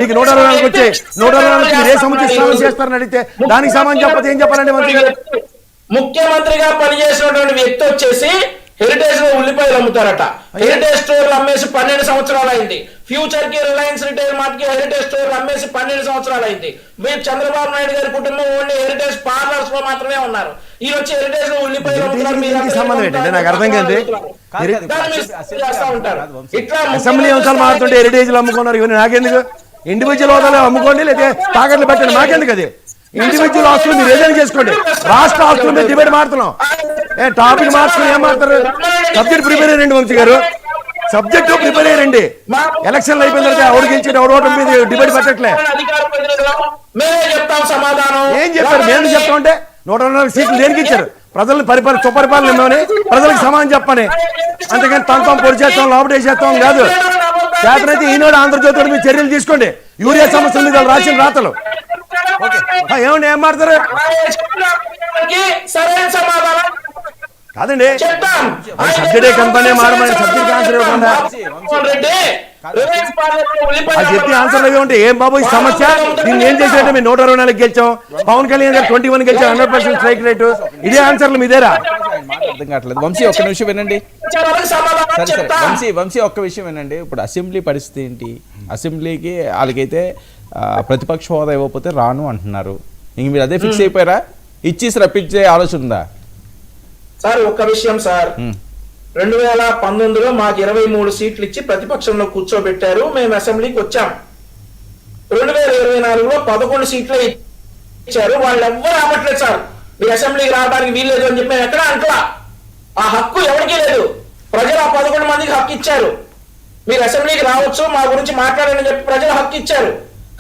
మీకు 124 వచ్చాయి. 124 మీరు ఏ సముచిత చేస్తారని అడిగితే దానికి సమాధానం చెప్పదు. ఏం చెప్పాలండి మంత్రి గారు? ముఖ్యమంత్రిగా పనిచేసినటువంటి వ్యక్తి వచ్చేసి హెరిటేజ్ లో ఉల్లిపాయలు అమ్ముతారట. హెరిటేజ్ స్టోర్లు అమ్మేసి 12 సంవత్సరాలు అయింది. ఫ్యూచర్ కి రిలయన్స్ రిటైల్ మార్ట్ కి హెరిటేజ్ స్టోర్లు అమ్మేసి 12 సంవత్సరాలు అయింది. మీరు చంద్రబాబు నాయుడు గారి కుటుంబం ఓన్లీ హెరిటేజ్ పార్లర్స్ లో మాత్రమే ఉన్నారు. ఈ వచ్చి హెరిటేజ్ లో ఉల్లిపాయలు అసెంబ్లీ అంశాలు మారుతుంటే హెరిటేజ్ లో అమ్ముకున్నారు. ఇవన్నీ నాకెందుకు? ఇండివిజువల్ హోదాలో అమ్ముకోండి, లేదా తాకట్లు పెట్టండి, మాకెందుకు? అది ఇండివిజువల్ ఆస్తులు మీరు ఏదైనా చేసుకోండి. రాష్ట్ర ఆస్తుల మీద డిబేట్ మారుతున్నాం. టాపిక్ మార్చుకుని ఏం మారుతారు? సబ్జెక్ట్ ప్రిపేర్ అయ్యండి వంశీ గారు, సబ్జెక్టు ప్రిపేర్ అయ్యండి. ఎలక్షన్లు అయిపోయిన తర్వాత ఎవరు గెలిచి ఎవరు మీద డిబేట్ పెట్టట్లే. ఏం చెప్పారు? మేము చెప్తామంటే 124 సీట్లు దేనికి ఇచ్చారు? ప్రజలను సుపరిపాలన ఇవ్వమని, ప్రజలకు సమానం చెప్పని. అంతేకాని తంతం పొడి చేస్తాం, లోపడే చేస్తాం కాదు. చేతనైతే ఈనాడు ఆంధ్రజ్యోతి మీరు చర్యలు తీసుకోండి. యూరియా సమస్యల మీద రాసిన రాతలు ఏమండి? ఏం మారుతారు కాదండి. సబ్సిడీ కంపెనీ మారమని సబ్సిడీకి ఆన్సర్ ఇవ్వకుండా అది చెప్పి ఆన్సర్లు ఇవి ఉంటే ఏం బాబు ఈ సమస్య? దీన్ని ఏం చేసినట్టు మేము 124 గెలిచాం, పవన్ కళ్యాణ్ గారు 21 గెలిచాం, 100% స్ట్రైక్ రేటు. ఇదే ఆన్సర్లు మీదేరా? అర్థం కావట్లేదు. వంశీ ఒక్క నిమిషం వినండి. వంశీ ఒక్క విషయం వినండి. ఇప్పుడు అసెంబ్లీ పరిస్థితి ఏంటి? అసెంబ్లీకి వాళ్ళకైతే ప్రతిపక్ష హోదా ఇవ్వకపోతే రాను అంటున్నారు. ఇంక మీరు అదే ఫిక్స్ అయిపోయారా? ఇచ్చేసి రప్పించే ఆలోచన ఉందా? సార్ ఒక్క విషయం సార్, 2019లో మాకు 23 సీట్లు ఇచ్చి ప్రతిపక్షంలో కూర్చోబెట్టారు. మేము అసెంబ్లీకి వచ్చాం. 2024లో 11 సీట్లే ఇచ్చారు. వాళ్ళు ఎవ్వరు రావట్లేదు సార్. మీరు అసెంబ్లీకి రావడానికి వీల్లేదు అని చెప్పి మేము ఎక్కడ అంటలా. ఆ హక్కు ఎవరికీ లేదు. ప్రజలు ఆ 11 మందికి హక్కు ఇచ్చారు. మీరు అసెంబ్లీకి రావచ్చు, మా గురించి మాట్లాడని చెప్పి ప్రజలు హక్కు ఇచ్చారు.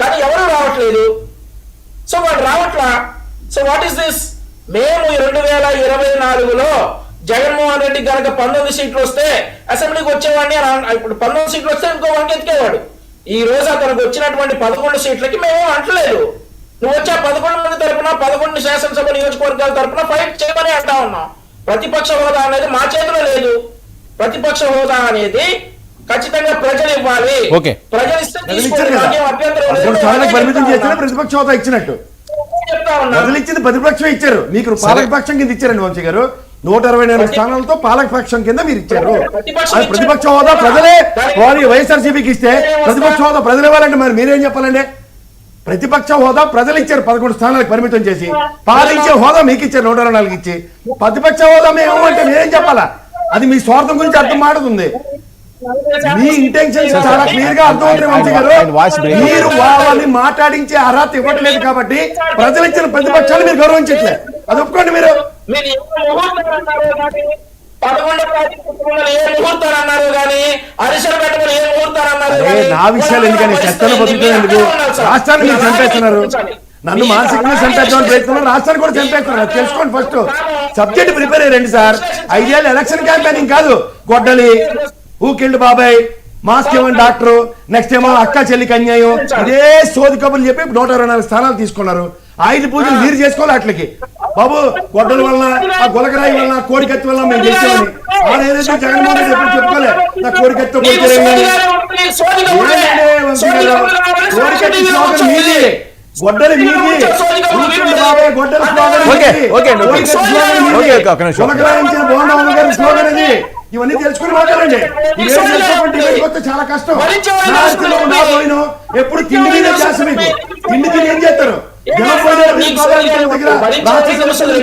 కానీ ఎవరు రావట్లేదు. సో వాళ్ళు రావట్లా. So what is this? మేము 2024లో జగన్మోహన్ రెడ్డి కనుక 19 సీట్లు వస్తే అసెంబ్లీకి వచ్చేవాడిని. ఇప్పుడు 19 సీట్లు వస్తే ఇంకో వంక ఎత్తుకేవాడు. ఈ రోజు అతనికి వచ్చినటువంటి 11 సీట్లకి మేము అంటలేదు. నువ్వు వచ్చే 11 మంది తరపున 11 శాసనసభ నియోజకవర్గాల తరపున ఫైట్ చేయమని అంటా ఉన్నాం. ప్రతిపక్ష హోదా అనేది మా చేతిలో లేదు. ప్రతిపక్ష హోదా అనేది ఖచ్చితంగా ప్రజలు ఇవ్వాలి. ప్రజలు ఇస్తే పరిమితం చేస్తే ప్రతిపక్ష హోదా ఇచ్చినట్టు. ప్రజలు ఇచ్చింది ప్రతిపక్షం ఇచ్చారు, మీకు పాలకపక్షం కింద ఇచ్చారండి వంశీ గారు. 124 స్థానాలతో పాలకపక్షం కింద మీరు ఇచ్చారు. అది ప్రతిపక్ష హోదా ప్రజలే వైఎస్ఆర్సీపీకి ఇస్తే ప్రతిపక్ష హోదా ప్రజలు ఇవ్వాలంటే మరి మీరేం చెప్పాలండి? ప్రతిపక్ష హోదా ప్రజలు ఇచ్చారు 11 స్థానాలకు పరిమితం చేసి, పాలించే హోదా మీకు ఇచ్చారు 124 ఇచ్చి. ప్రతిపక్ష హోదా మేము అంటే మీరేం చెప్పాలా? అది మీ స్వార్థం గురించి అర్థం మాడుతుంది. మీ ఇంటెన్షన్స్ చాలా క్లియర్ గా అర్థమవుతుంది వంశీ గారు. మీరు వాళ్ళని మాట్లాడించే అర్హత ఇవ్వట్లేదు కాబట్టి ప్రజలు ఇచ్చిన ప్రతిపక్షాలు మీరు గౌరవించట్లేదు. అది ఒప్పుకోండి. మీరు నా విషయాలు ఎందుకని చర్చలు బతుకుతున్నందుకు రాష్ట్రాన్ని మీరు చంపేస్తున్నారు. నన్ను మానసికంగా చంపేద్దామని ప్రయత్నం, రాష్ట్రాన్ని కూడా చంపేస్తున్నారు. తెలుసుకోండి. ఫస్ట్ సబ్జెక్ట్ ప్రిపేర్ అయ్యండి సార్. 5 ఏళ్ళు ఎలక్షన్ క్యాంపెయినింగ్ కాదు. గొడ్డలి, ఊకిల్డ్ బాబాయ్, మాస్క్ ఇవ్వండి డాక్టర్, నెక్స్ట్ ఏమో అక్క చెల్లికి అన్యాయం, ఇదే సోది కబుర్లు చెప్పి 124 స్థానాలు తీసుకున్నారు. 5 పూజలు మీరు చేసుకోవాలి. అట్లకి బాబు గొడ్డల వలన, ఆ గులకరాయి వలన, కోడికత్తి వలన మేము గెలిచామని ఏదైతే జగన్మోహన్ రెడ్డి ఎప్పుడు చెప్పుకోలే. నా కోడికత్తి కోడికత్తి స్లోగన్ మీది, గొడ్డలి మీది, బాబాయ్ గొడ్డల గులకరాయించిన బోండా గారి స్లోగన్ అది. ఇవన్నీ తెలుసుకుని మాట్లాడండి. చాలా కష్టం. ఎప్పుడు తిండి మీద చేస్తాం. మీకు తిండి తిని ఏం చేస్తారు?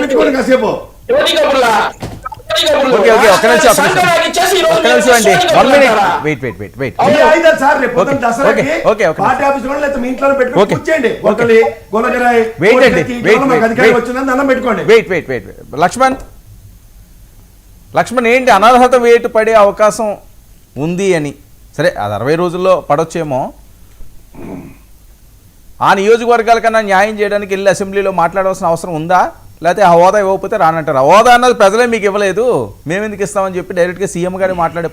పెట్టుకోండి కాసేపు. పార్టీ ఆఫీస్ లేకపోతే మీ ఇంట్లో పెట్టుకోండి. కూర్చోండి. గొడ్డలి, గొలగరాయి, అధికారం వచ్చిందని దండం పెట్టుకోండి. లక్ష్మణ్ ఏంటి అనర్హత వేటు పడే అవకాశం ఉంది అని? సరే అది 60 రోజుల్లో పడొచ్చేమో. ఆ నియోజకవర్గాల కన్నా న్యాయం చేయడానికి వెళ్ళి అసెంబ్లీలో మాట్లాడాల్సిన అవసరం ఉందా? లేకపోతే ఆ హోదా ఇవ్వకపోతే రానంటారా? హోదా అన్నది ప్రజలే మీకు ఇవ్వలేదు, మేము ఎందుకు ఇస్తామని చెప్పి డైరెక్ట్గా సీఎం గారు మాట్లాడే